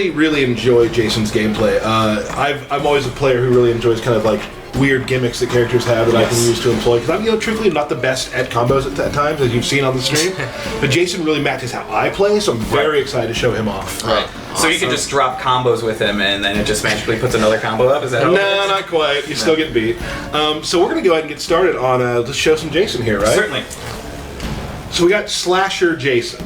I really enjoy Jason's gameplay. I'm always a player who really enjoys kind of like weird gimmicks that characters have that I can use to employ. Because I'm, truthfully not the best at combos at times, as you've seen on the stream. But Jason really matches how I play, so I'm very excited to show him off. Right. Awesome. So you can just drop combos with him, and then it just magically puts another combo up. Is that? No, not quite. You still get beat. So we're gonna go ahead and get started on let's show some Jason here, right? Certainly. So we got Slasher Jason.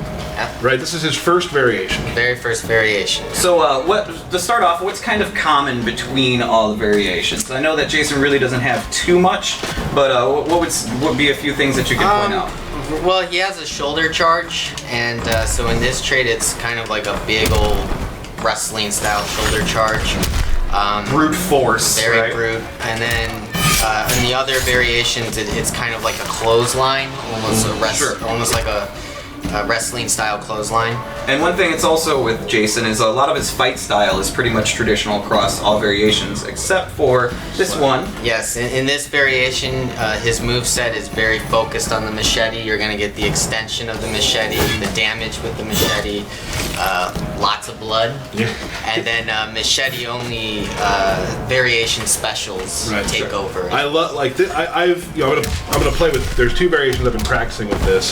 Right, this is his first variation. Very first variation. So, to start off, what's kind of common between all the variations? I know that Jason really doesn't have too much, but what would be a few things that you could point out? Well, he has a shoulder charge, and so in this trade, it's kind of like a big old wrestling style shoulder charge. Brute force, very right? brute. And then in the other variations, it's kind of like a clothesline, almost like a wrestling style clothesline. And one thing it's also with Jason is a lot of his fight style is pretty much traditional across all variations, except for this one. Yes, in this variation, his moveset is very focused on the machete. You're going to get the extension of the machete, the damage with the machete, lots of blood, and then machete only variation specials take over. I love I'm gonna play with. There's two variations I've been practicing with this.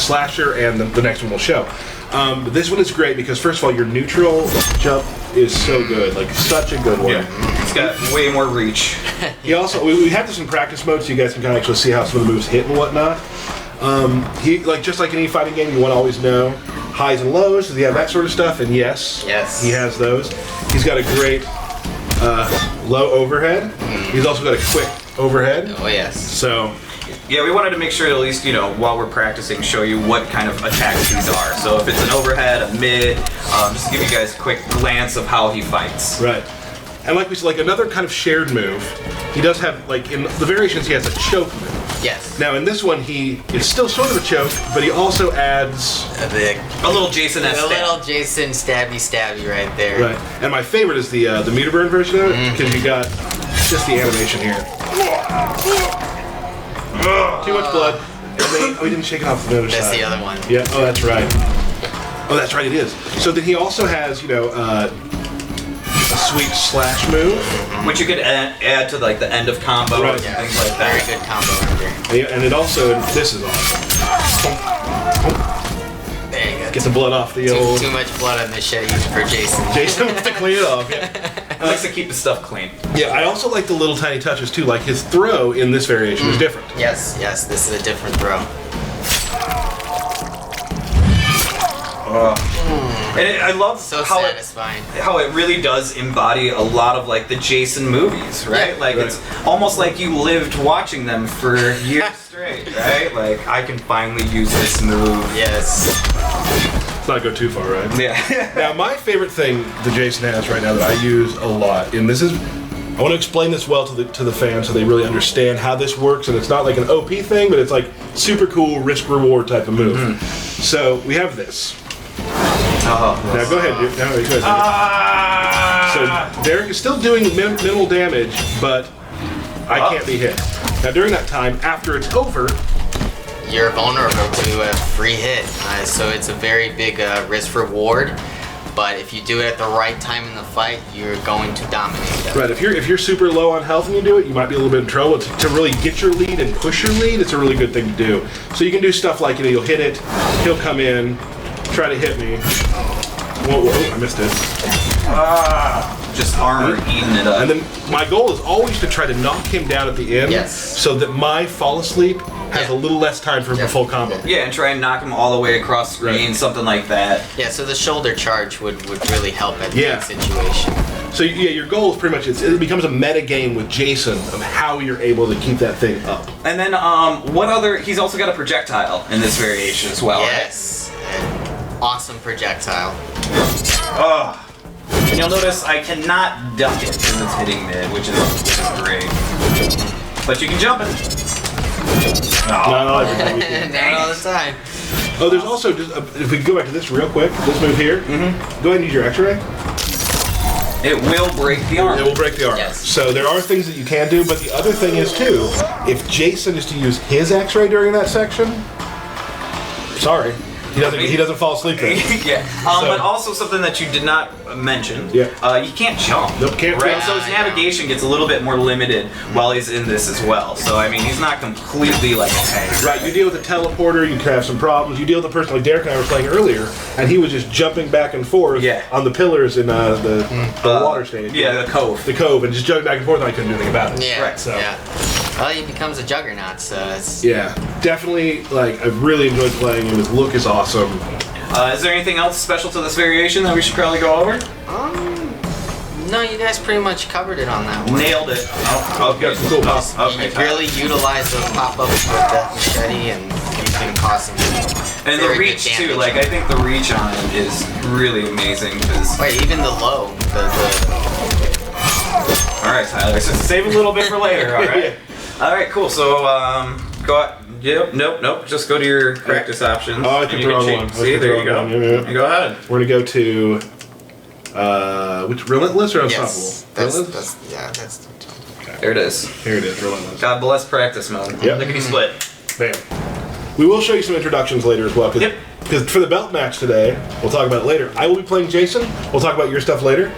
Slasher and the next one we'll show. But this one is great because first of all, your neutral jump is so good, like such a good one. Yeah, it's got way more reach. He also we have this in practice mode, so you guys can kind of actually see how some of the moves hit and whatnot. He just like any fighting game, you want to always know highs and lows. Does he have that sort of stuff? And yes, he has those. He's got a great low overhead. He's also got a quick overhead. Oh yes. So. Yeah, we wanted to make sure at least, while we're practicing, show you what kind of attacks these are. So if it's an overhead, a mid, just to give you guys a quick glance of how he fights. Right. And like we said, like another kind of shared move, he does have, like in the variations, he has a choke move. Yes. Now in this one, it's still sort of a choke, but he also adds a little Jason stabby right there. Right. And my favorite is the meter burn version of it, because you got just the animation here. Too much blood. We didn't shake it off the other side. That's the other one. Yeah. Oh, that's right. Oh, that's right. It is. So then he also has, a sweet slash move, which you could add to like the end of combo and things like that. Very good combo right there. And it also, this is awesome. There you go. Get the blood off the old. Too much blood on the machete for Jason. Jason wants to clean it off. He likes to keep the stuff clean. Yeah, I also like the little tiny touches too. Like his throw in this variation is different. Yes, this is a different throw. And I love satisfying how it really does embody a lot of like the Jason movies, right? It's almost like you lived watching them for years straight, right? Like I can finally use this move. Yes. Let's not go too far, right? Yeah. Now my favorite thing that Jason has right now that I use a lot, and this is, I want to explain this well to the fans so they really understand how this works, and it's not like an OP thing, but it's like super cool risk reward type of move. So we have this. Now go ahead, dude. Now, go ahead. So Derek is still doing minimal damage, but I can't be hit. Now during that time, after it's over, you're vulnerable to a free hit. So it's a very big risk reward. But if you do it at the right time in the fight, you're going to dominate them. Right. If you're super low on health and you do it, you might be a little bit in trouble. To really get your lead and push your lead, it's a really good thing to do. So you can do stuff like you'll hit it, he'll come in, try to hit me. Whoa, I missed it. Just armor eating it up. And then my goal is always to try to knock him down at the end, so that my fall asleep has a little less time for the full combo. Yeah, and try and knock him all the way across screen, something like that. Yeah, so the shoulder charge would really help at that situation. So your goal is pretty much, it becomes a meta game with Jason of how you're able to keep that thing up. And then he's also got a projectile in this variation as well, yes. An awesome projectile. And you'll notice I cannot duck it when it's hitting mid, which is great. But you can jump it. Not all the time. Oh, there's also, if we go back to this real quick, this move here, go ahead and use your X-ray. It will break the arm. It will break the arm. Yes. So there are things that you can do, but the other thing is too, if Jason is to use his X-ray during that section, sorry. He doesn't fall asleep then. Yeah. But also something that you did not mention. Yeah. You can't jump. Nope, can't Right. jump. So his navigation gets a little bit more limited while he's in this as well. So I mean, he's not completely like a tank. Right, you deal with a teleporter, you can have some problems. You deal with a person like Derek and I were playing earlier, and he was just jumping back and forth on the pillars in the water stage. Yeah, the cove. The cove, and just jumping back and forth, and I couldn't do anything about it. Yeah. Right, so. Yeah. Well, he becomes a juggernaut, so it's... Yeah, definitely, like, I've really enjoyed playing him. His look is awesome. Is there anything else special to this variation that we should probably go over? No, you guys pretty much covered it on that one. Nailed it. Oh, okay. Cool. Okay. You really utilize those pop-ups with that machete, and you can cause some And the very good reach too. damage. Like I think the reach on it is really amazing. Cause Wait, even the low, all right, Tyler. So save a little bit for later. All right. All right. Cool. So go out. Yep. Nope. Just go to your practice options. Oh, I took and the you can wrong change- one. I See, took the there you wrong go. one. Yeah. You go ahead. We're gonna go to which Relentless or Unstoppable? yes, Relentless? that's There it is. Here it is, Relentless. God bless practice mode. Yep. Lickety split. Bam. We will show you some introductions later as well. Yep. Because for the belt match today, we'll talk about it later. I will be playing Jason. We'll talk about your stuff later,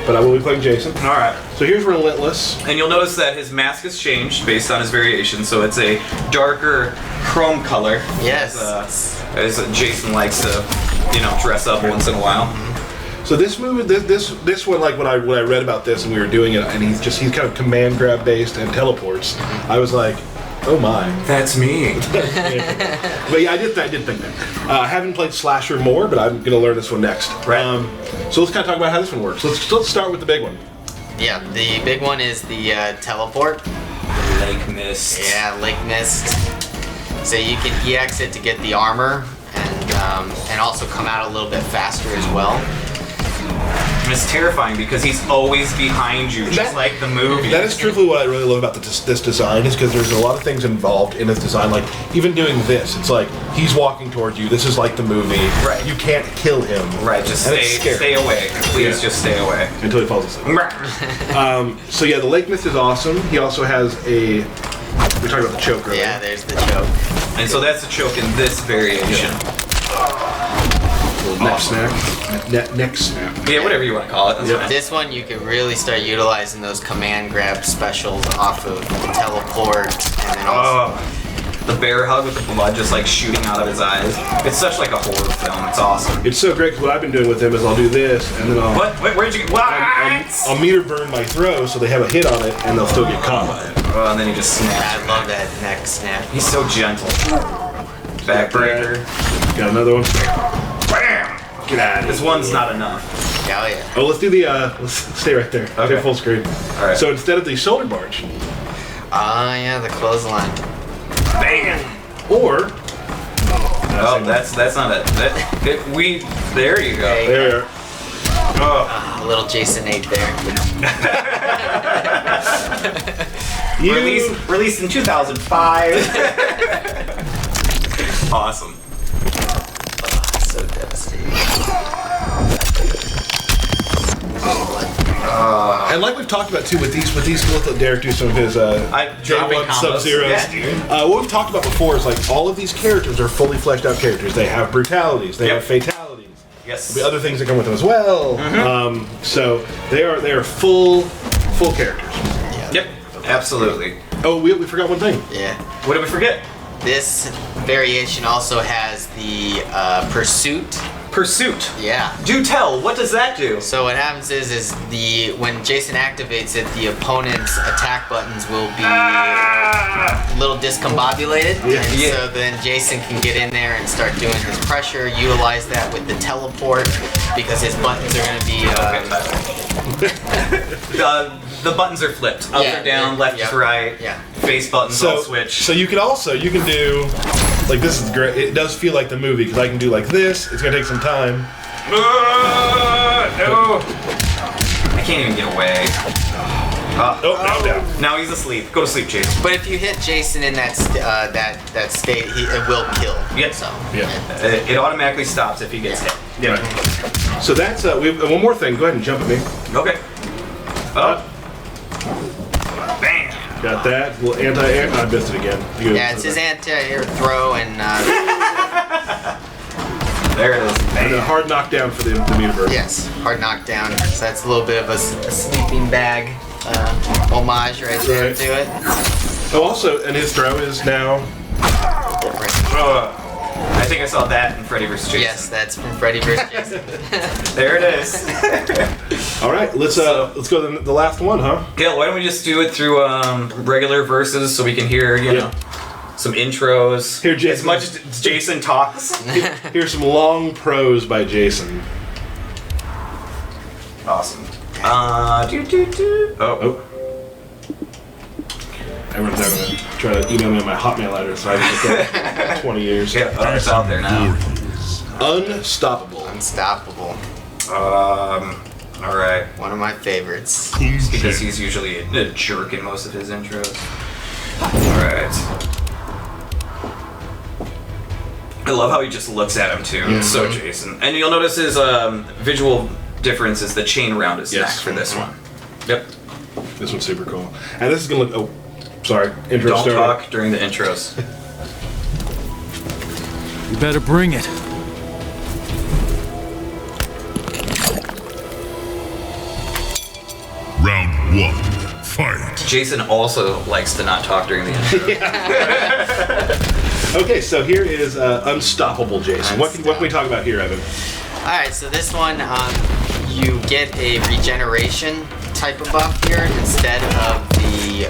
but I will be playing Jason. All right. So here's Relentless. And you'll notice that his mask has changed based on his variation, so it's a darker chrome color. Yes. As Jason likes to, dress up once in a while. So this movie, this one, like when I read about this and we were doing it, and he's kind of command grab based and teleports. I was like, oh my. That's me. But yeah, I did think that. I haven't played Slasher more, but I'm gonna learn this one next. Right. So let's kind of talk about how this one works. Let's start with the big one. Yeah, the big one is the teleport. Lake mist. Yeah, Lake Mist. So you can EX it to get the armor and also come out a little bit faster as well. And it's terrifying because he's always behind you, just like the movie. That is truthfully what I really love about this design, is because there's a lot of things involved in this design. Like even doing this, it's like he's walking towards you. This is like the movie. Right. You can't kill him. Right, just And it's scary. stay away. Please just stay away. Until he falls asleep. So yeah, the Lake Mist is awesome. He also has a. We talked about the choke earlier. Yeah, there's the choke. And so that's the choke in this variation. Little neck snap. Neck snap. Yeah, whatever you want to call it. That's fine. This one you can really start utilizing those command grab specials off of the teleport, and then also The bear hug with the blood just like shooting out of his eyes. It's such like a horror film. It's awesome. It's so great because what I've been doing with him is I'll do this and then I'll. What? Wait, where'd you get? What? I'll meter burn my throw so they have a hit on it and they'll still get caught by it. Oh, and then he just snaps. I love that neck snap. He's so gentle. Backbreaker. Got another one. Bam! Get out of here. This one's not enough. Oh yeah. Oh, let's do the. Let's stay right there. Okay. Okay. Full screen. All right. So instead of the shoulder barge, Yeah, the clothesline. Bam! or. Oh, that's not it. There you go. There. Oh. A little Jason 8 there. Released in 2005. Awesome. So devastating. And like we've talked about too with these, we'll let Derek do some of his dropping J1 combos. Sub-Zeros. Yeah. What we've talked about before is like all of these characters are fully fleshed out characters. They have brutalities, they Yep. have fatalities. Yes. There'll be other things that come with them as well. So they are full characters. Yep. Absolutely. Oh, we forgot one thing. Yeah. What did we forget? This variation also has the pursuit. Pursuit. Yeah. Do tell. What does that do? So what happens is when Jason activates it, the opponent's attack buttons will be a little discombobulated, and so then Jason can get in there and start doing his pressure. Utilize that with the teleport because his buttons are going to be. The buttons are flipped. Up Yeah, or down, left is right. Yeah. Face buttons all switch. So you can do like this is great. It does feel like the movie because I can do like this. It's gonna take some time. No. I can't even get away. Now down. Now he's asleep. Go to sleep, Jason. But if you hit Jason in that state, it will kill. Yep. So Yeah. It automatically stops if he gets hit. Yeah. Right. So that's we have one more thing. Go ahead and jump at me. Okay. Oh. Bam. Got that. Well, I missed it again. yeah, it's his anti-air throw and. There it is. And a hard knockdown for the meter burst. Yes, hard knockdown. So that's a little bit of a sleeping bag homage right there Right. to it. Oh, also, and his throw is now. I think I saw that in Freddy vs. Jason. Yes, that's from Freddy vs. Jason. There it is. All right, let's go to the last one, huh? Gail, why don't we just do it through regular verses so we can hear, you know, some intros. Here, Jason. As much as Jason talks. Here's some long prose by Jason. Awesome. Oh. Everyone's never gonna try to email me on my Hotmail address, so I haven't looked at 20 years. Yeah, it's out there now. Unstoppable. Unstoppable. Alright. One of my favorites. Because he's usually a jerk in most of his intros. Alright. I love how he just looks at him too. It's so Jason. And you'll notice his visual difference is the chain around his neck for this one. Yep. This one's super cool. And this is gonna look. Oh, sorry. Intro Don't story. talk during the intros. You better bring it. Round 1. Fight. Jason also likes to not talk during the intro. Okay, so here is Unstoppable Jason. What can we talk about here, Evan? Alright, so this one, you get a regeneration type of buff here instead of the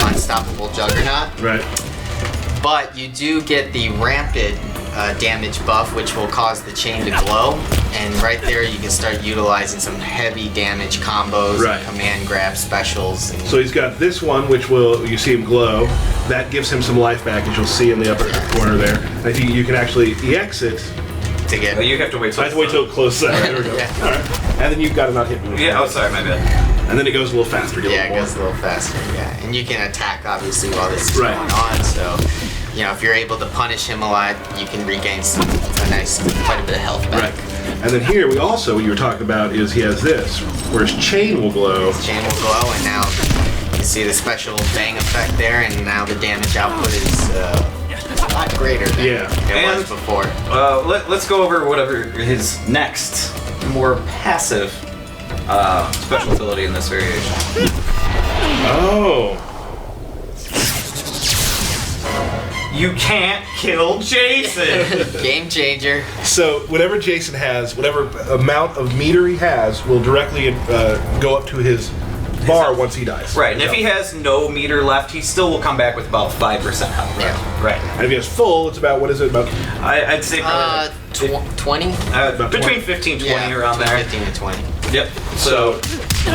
Unstoppable Juggernaut. Right. But you do get the rampant damage buff, which will cause the chain to glow. And right there, you can start utilizing some heavy damage combos, Right. and command grab specials. And So he's got this one, which you see him glow. That gives him some life back, as you'll see in the upper corner there. I think you can actually EX it. to get But you have to wait till I have to wait till it closes out. There we go. Yeah. All right. And then you've got to not hit me. Yeah, oh sorry, my bad. And then it goes a little faster. yeah, it goes a little faster. Yeah, and you can attack obviously while this is Right. going on. So, you know, if you're able to punish him a lot, you can regain quite a bit of health back. Right. And then here, what you were talking about is he has this, where his chain will glow. Chain will glow, and now you see the special bang effect there, and now the damage output is a lot greater than it And- was before. Let's go over whatever his next, more passive special ability in this variation. Oh. You can't kill Jason! Game changer. So whatever Jason has, whatever amount of meter he has, will directly go up to his bar once he dies. Right, and if he has no meter left, he still will come back with about 5% health. Yeah. Right. And if he has full, it's about, what is it, about? I'd say probably 20? between 15 and 20 around there. 15 to 20. Yep. So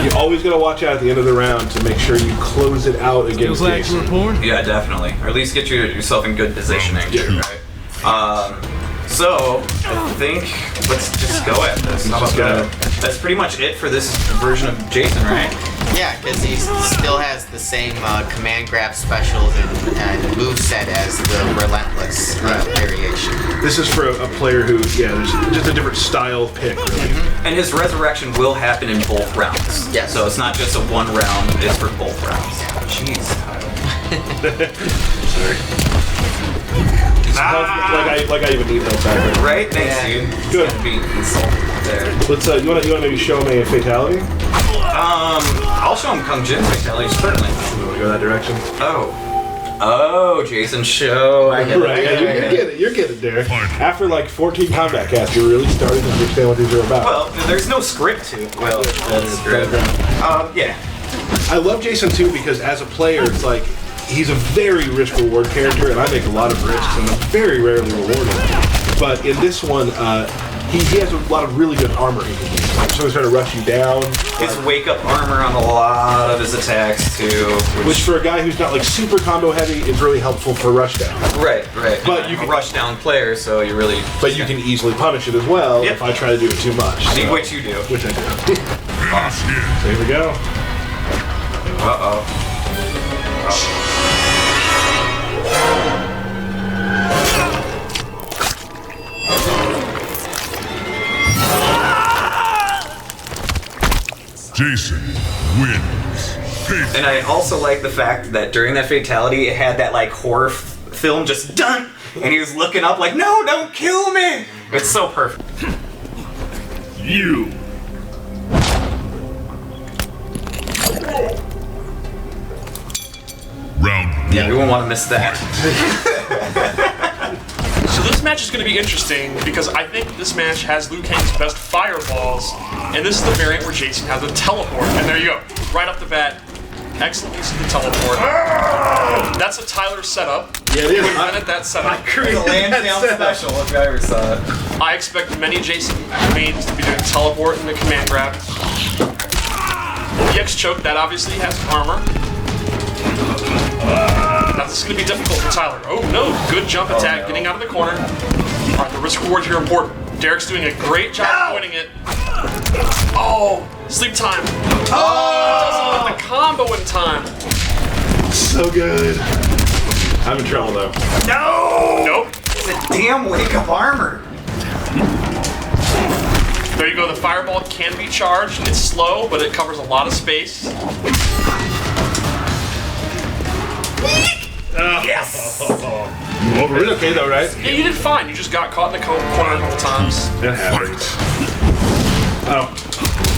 you always got to watch out at the end of the round to make sure you close it out against Feels like Jason. we're porn. Yeah, definitely. Or at least get yourself in good positioning. Yeah. Right. So I think let's just go at this. How about just go. that? That's pretty much it for this version of Jason, right? Yeah, because he still has the same command grab specials and moveset as the Relentless variation. This is for a player who, there's just a different style pick, really. And his resurrection will happen in both rounds. Yes. So it's not just a one round, it's for both rounds. Jeez. Sorry. Like I even need health back. Right? Thanks, Yeah. dude. Good. Gonna be insulted there. Let's, you wanna maybe show me a fatality? I'll show him Kung Jin fatalities, certainly. You wanna go that direction? Oh, Jason show. I get Right, it. you're getting there. After like 14 combat casts, you're really starting to understand what these are about. Well, there's no script to it. Well, that's true. Yeah. I love Jason too because as a player, it's like he's a very risk-reward character, and I make a lot of risks, and I'm very rarely rewarded. But in this one, he has a lot of really good armor he can use. Like, someone's trying to rush you down. His wake-up armor on a lot of his attacks too. Which for a guy who's not like super combo heavy is really helpful for rush down. Right. But you can can- rush down players, so you really. But you can easily punish it as well Yep. if I try to do it too much. See So- what you do. Which I do. So here we go. Uh-oh. Jason wins. And I also like the fact that during that fatality, it had that like horror film just done, and he was looking up like, "No, don't kill me!" It's so perfect. You. Round one. Yeah, we won't want to miss that. So this match is going to be interesting because I think this match has Liu Kang's best fireballs, and this is the variant where Jason has a teleport. And there you go, right off the bat, excellent use of the teleport. That's a Tyler setup. Yeah, it is. We invented that setup. It's a land down special if I ever saw it. I expect many Jason mains to be doing teleport and the command grab. EX choke, that obviously has armor. Now this is going to be difficult for Tyler. Oh no, good jump attack, getting out of the corner. Alright, the risk reward here important. Derek's doing a great job avoiding it. Oh, sleep time. Oh! Doesn't get the combo in time. So good. I'm in trouble though. No! Nope. It's a damn wake up armor. There you go, the fireball can be charged. It's slow, but it covers a lot of space. Yes! Over it, okay though, right? Yeah, you did fine. You just got caught in the corner a couple times. That happens. Oh.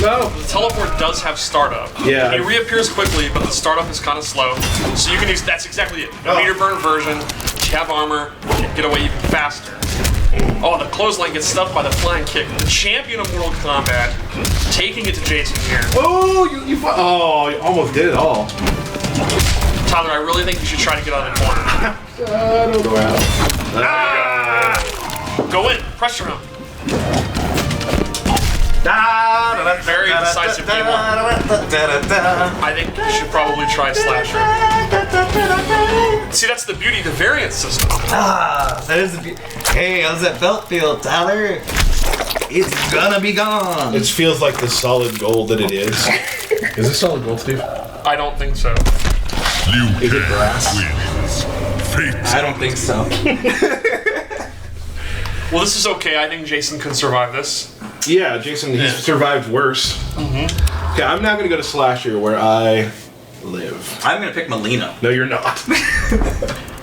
No! The teleport does have startup. Yeah. He reappears quickly, but the startup is kind of slow. So you can use, that's exactly it. The meter burn version, you have armor, you can get away even faster. Oh, the clothesline gets stuffed by the flying kick. The champion of Mortal Kombat, taking it to Jason here. Oh, you almost did it all. Tyler, I really think you should try to get out of the corner. I don't know how. Go in, pressure him. Very decisive game one. I think you should probably try Slasher. See, that's the beauty of the variant system. That is a Hey, how's that belt feel, Tyler? It's gonna be gone. It feels like the solid gold that it is. Is this solid gold, Steve? I don't think so. Liu Is it Kang brass? wins. Fate. I don't think so. Well, this is okay. I think Jason can survive this. Yeah, Jason, he's survived worse. Okay, I'm now gonna go to Slasher where I live. I'm gonna pick Molina. No, you're not.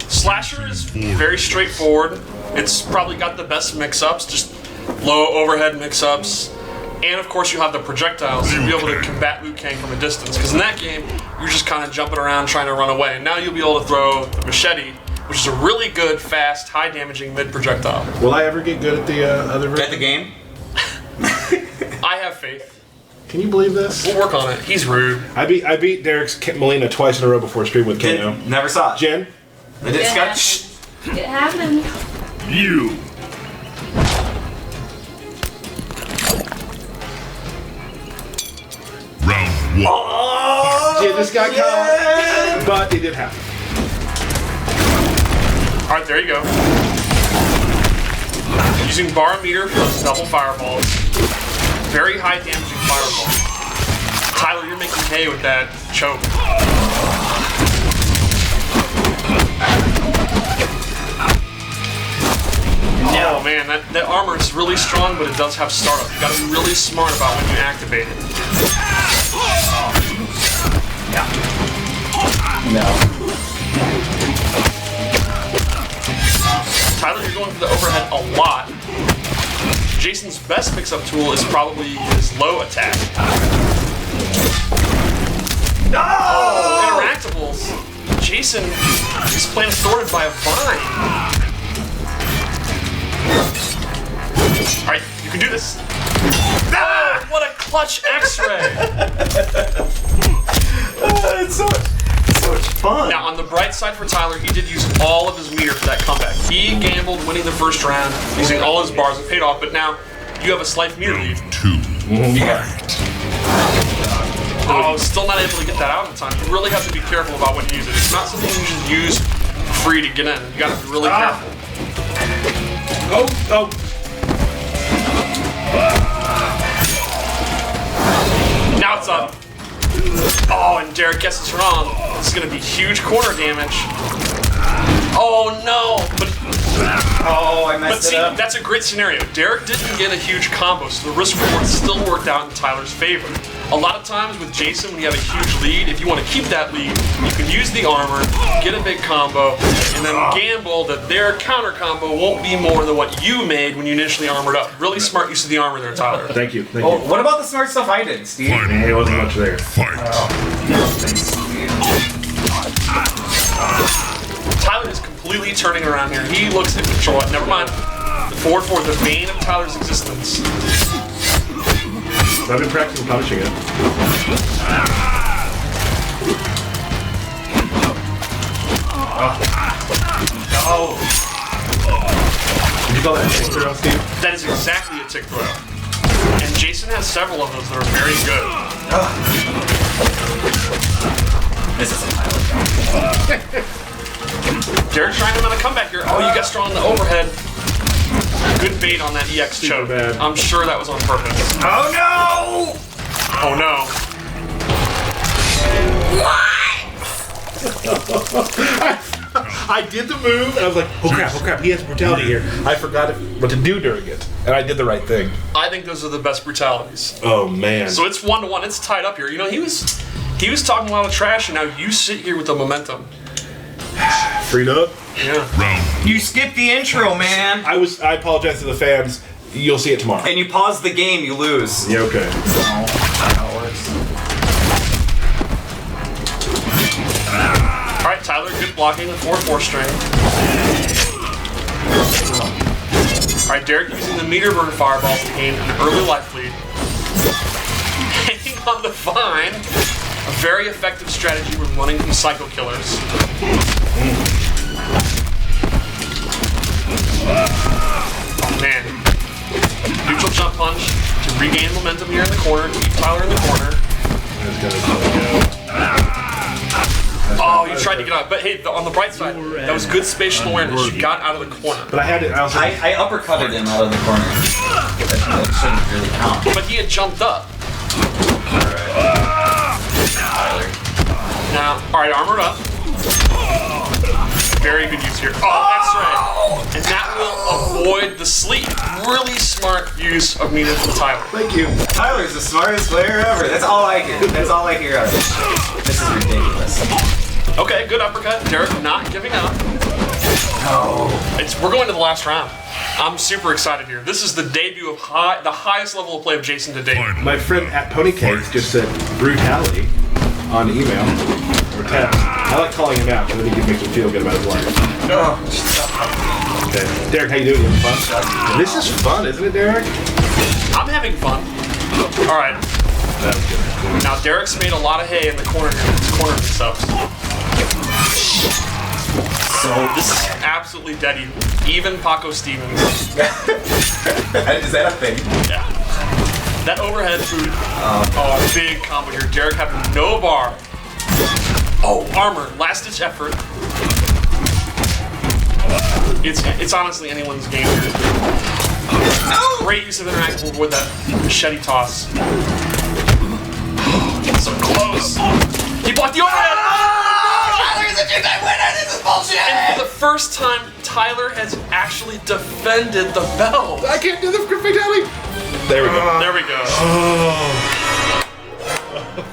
Slasher is very straightforward. It's probably got the best mix-ups, just low overhead mix-ups. And of course you have the projectiles, so you'll be able to combat Liu Kang from a distance. Because in that game, you're just kind of jumping around trying to run away. And now you'll be able to throw the machete, which is a really good, fast, high-damaging mid-projectile. Will I ever get good at the other version? At the game? I have faith. Can you believe this? We'll work on it. He's rude. I beat Derek's Molina twice in a row before stream with Kano. Never saw it. Jen? It's It got It happened. You. Round one. Jen just got caught, but it did happen. All right, there you go. Using bar meter for those double fireballs. Very high damaging fireball. Tyler, you're making hay with that choke. Oh man, that armor is really strong, but it does have startup. You gotta be really smart about when you activate it. No. Tyler, you're going for the overhead a lot. Jason's best mix-up tool is probably his low attack. No! Oh, interactables. Jason is playing thwarted by a vine. Alright, you can do this. Ah, what a clutch X-ray! It's so much fun. Now, on the bright side for Tyler, he did use all of his meter for that comeback. He gambled winning the first round, using all his bars. It paid off, but now you have a slight meter lead. Two. Fight. Oh, still not able to get that out in time. You really have to be careful about when you use it. It's not something you just use free to get in. You gotta be really careful. Oh. Now it's up. Oh, and Derek guesses wrong. This is gonna be huge corner damage. Oh no! Oh, I But messed see, it up. that's a great scenario. Derek didn't get a huge combo, so the risk reward still worked out in Tyler's favor. A lot of times with Jason, when you have a huge lead, if you want to keep that lead, you can use the armor, get a big combo, and then gamble that their counter combo won't be more than what you made when you initially armored up. Really smart use of the armor there, Tyler. Thank you. Thank Oh, you. what about the smart stuff I did, Steve? Hey, it wasn't much there. Fight. Thanks, Steve. Tyler is completely turning around here. He looks in control. Never mind. The forward four, the bane of Tyler's existence. I've been practicing punishing it. Oh, Did you call that a tick throw, Steve? That is exactly a tick throw. And Jason has several of those that are very good. this is a pilot. Derek trying to run a comeback here. Oh, you got strong on the overhead. Good bait on that EX choke. bad. I'm sure that was on purpose. Oh no! Oh no. I did the move, and I was like, oh crap, he has brutality here. I forgot what to do during it, and I did the right thing. I think those are the best brutalities. Oh, man. So it's 1-1. It's tied up here. You know, he was talking a lot of trash, and now you sit here with the momentum. Freed up. Yeah. You skipped the intro, man. I apologize to the fans. You'll see it tomorrow. And you pause the game, you lose. Yeah, okay. Oh, that's how it works. All right, Tyler, good blocking the 4-4 string. All right, Derek using the meter burn fireballs to gain an early life lead. Hanging on the vine, a very effective strategy when running from psycho killers. Oh man. Neutral jump punch to regain momentum here in the corner, keep Tyler in the corner. Oh, you tried to get out, but hey, on the bright side, that was good spatial awareness. You got out of the corner. But I had it. I also. I uppercutted him out of the corner. That shouldn't really count. But he had jumped up. Tyler. Now, alright, armored up. Very good use here. Oh, that's right. And that will avoid the sleep. Really smart use of meter from Tyler. Thank you. Tyler's the smartest player ever. That's all I hear. That's all I hear out of this. This is ridiculous. Okay, good uppercut. Derek not giving up. No. We're going to the last round. I'm super excited here. This is the debut of the highest level of play of Jason to date. My friend at Ponycakes just said brutality on email or text. I like calling him out because I think it makes him feel good about his life. No. Okay. Derek, how you doing? You having fun? This is fun, isn't it, Derek? I'm having fun. All right. That was good. Now Derek's made a lot of hay in the corner here. He's cornered himself. So this is absolutely dead even. Even Paco Stevens. Is that a thing? Yeah. That overhead food. Oh, big combo here. Derek having no bar. Oh, armor. Last ditch effort. It's honestly anyone's game here. Great use of interaction with that machete toss. So close. He blocked the overhead. Tyler's a two-time winner. This is bullshit. And for the first time, Tyler has actually defended the belt. I can't do the fatality. There we go. There we go.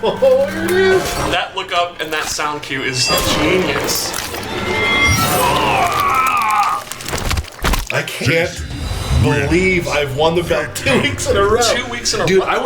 Oh, here it is. That look up and that sound cue is genius. I can't believe I've won the belt 2 weeks in a row. 2 weeks in a Dude, row. I went